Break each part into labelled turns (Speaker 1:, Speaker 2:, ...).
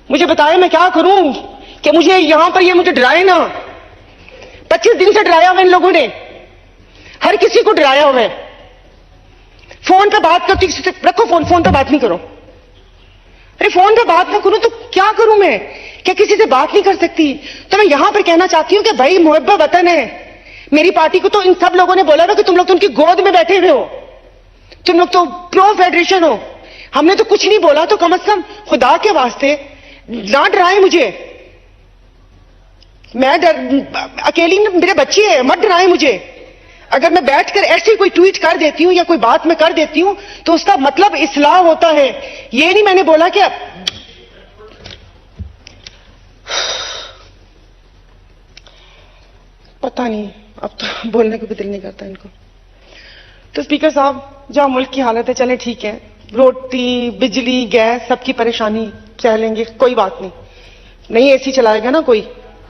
Speaker 1: مجھے بتائیں میں کیا کروں کہ مجھے یہاں پر یہ مجھے ڈرائے نا. 25 دن سے ڈرایا ہوا ان لوگوں نے, ہر کسی کو ڈرایا ہوا ہے. فون پہ بات کرتی رکھو, فون پہ بات نہیں کرو. ارے فون پہ بات نہ کروں تو کیا کروں میں, کیا کسی سے بات نہیں کر سکتی؟ تو میں یہاں پر کہنا چاہتی ہوں کہ بھائی محب وطن ہے. میری پارٹی کو تو ان سب لوگوں نے بولا نا کہ تم لوگ تو ان کی گود میں بیٹھے ہوئے ہو, تم لوگ تو پرو فیڈریشن ہو. ہم نے تو کچھ نہیں بولا, تو کم از کم خدا کے واسطے نہ ڈرائیں مجھے. میں اکیلی میرے بچے ہیں, مت ڈرائیں مجھے. اگر میں بیٹھ کر ایسی کوئی ٹویٹ کر دیتی ہوں یا کوئی بات میں کر دیتی ہوں تو اس کا مطلب اصلاح ہوتا ہے. یہ نہیں میں نے بولا کہ پتہ نہیں, اب تو بولنے کو بھی دل نہیں کرتا ان کو. تو اسپیکر صاحب, جہاں ملک کی حالت ہے, چلیں ٹھیک ہے, روٹی بجلی گیس سب کی پریشانی سہ لیں گے, کوئی بات نہیں. نہیں اے سی چلائے گا نا کوئی,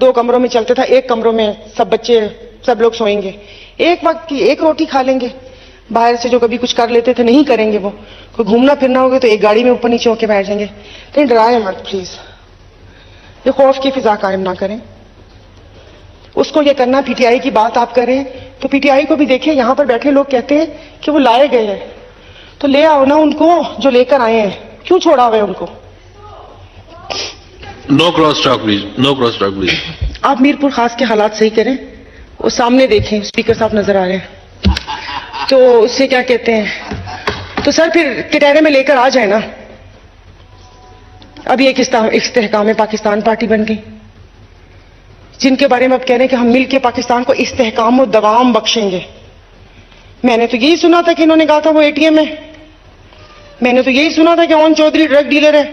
Speaker 1: 2 کمروں میں چلتا تھا, 1 کمروں میں سب بچے سب لوگ سوئیں گے, ایک وقت کی 1 روٹی کھا لیں گے. باہر سے جو کبھی کچھ کر لیتے تھے نہیں کریں گے, وہ کوئی گھومنا پھرنا ہوگا تو ایک گاڑی میں اوپر نیچے ہو کے بیٹھ جائیں گے. کہیں ڈرائے مت پلیز, یہ خوف کی فضا قائم نہ کریں. اس کو یہ کرنا پی ٹی آئی کی بات آپ کریں تو پی ٹی آئی کو بھی دیکھیں, یہاں پر بیٹھے لوگ کہتے ہیں کہ وہ لائے گئے ہیں, تو لے آؤ نا ان کو جو لے کر آئے ہیں, کیوں چھوڑا ہوا ہے ان کو؟
Speaker 2: No cross talk please, no cross talk please.
Speaker 1: آپ میرپور خاص کے حالات صحیح کریں, وہ سامنے دیکھیں, اسپیکر صاحب نظر آ رہے ہیں, تو اس سے کیا کہتے ہیں, تو سر پھر کٹہرے میں لے کر آ جائے نا. ابھی ایک استحکام پاکستان پارٹی بن گئی, جن کے بارے میں اب کہہ رہے ہیں کہ ہم مل کے پاکستان کو استحکام و دوام بخشیں گے. میں نے تو یہی سنا تھا کہ انہوں نے کہا تھا وہ اے ٹی ایم ہے, میں نے تو یہی سنا تھا کہ اون چودھری ڈرگ ڈیلر ہے,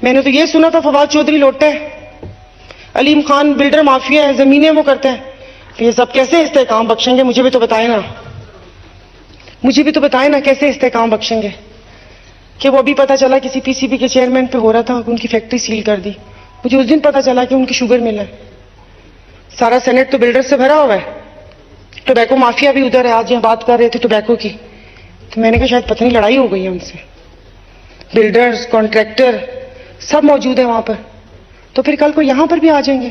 Speaker 1: میں نے تو یہ سنا تھا فواد چودھری لوٹا ہے, علیم خان بلڈر مافیا ہے, زمینیں وہ کرتا ہے. یہ سب کیسے استحکام بخشیں گے؟ مجھے بھی تو بتائیں نا, مجھے بھی تو بتائیں نا کیسے استحکام بخشیں گے. کہ وہ ابھی پتا چلا کسی پی سی بی کے چیئرمین پہ ہو رہا تھا, ان کی فیکٹری سیل کر دی. مجھے اس دن پتا چلا کہ ان کی شوگر مل ہے. سارا سینٹ تو بلڈر سے بھرا ہوا ہے, ٹوبیکو مافیا بھی ادھر ہے. آج یہاں بات کر رہے تھے ٹوبیکو کی, تو میں نے کہا شاید پتہ نہیں لڑائی ہو گئی ہے ان سے. بلڈرز, کانٹریکٹر سب موجود ہیں وہاں پر, تو پھر کل کو یہاں پر بھی آ جائیں گے.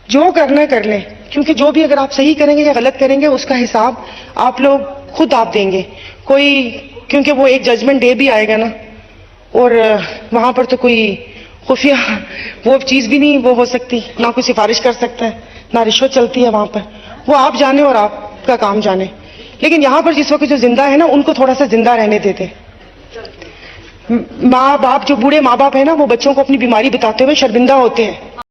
Speaker 1: جو کرنا ہے کر لیں, کیونکہ جو بھی اگر آپ صحیح کریں گے یا غلط کریں گے اس کا حساب آپ لوگ خود آپ دیں گے. کوئی, کیونکہ وہ ایک ججمنٹ ڈے بھی آئے گا نا, اور وہاں پر تو کوئی خفیہ وہ چیز بھی نہیں وہ ہو سکتی, نہ کوئی سفارش کر سکتا ہے, نہ رشوت چلتی ہے وہاں پر. وہ آپ جانے اور آپ کا کام جانے. لیکن یہاں پر جس وقت جو زندہ ہے نا, ان کو تھوڑا سا زندہ رہنے دیتے. ماں باپ, جو بوڑھے ماں باپ ہیں نا, وہ بچوں کو اپنی بیماری بتاتے ہوئے شرمندہ ہوتے ہیں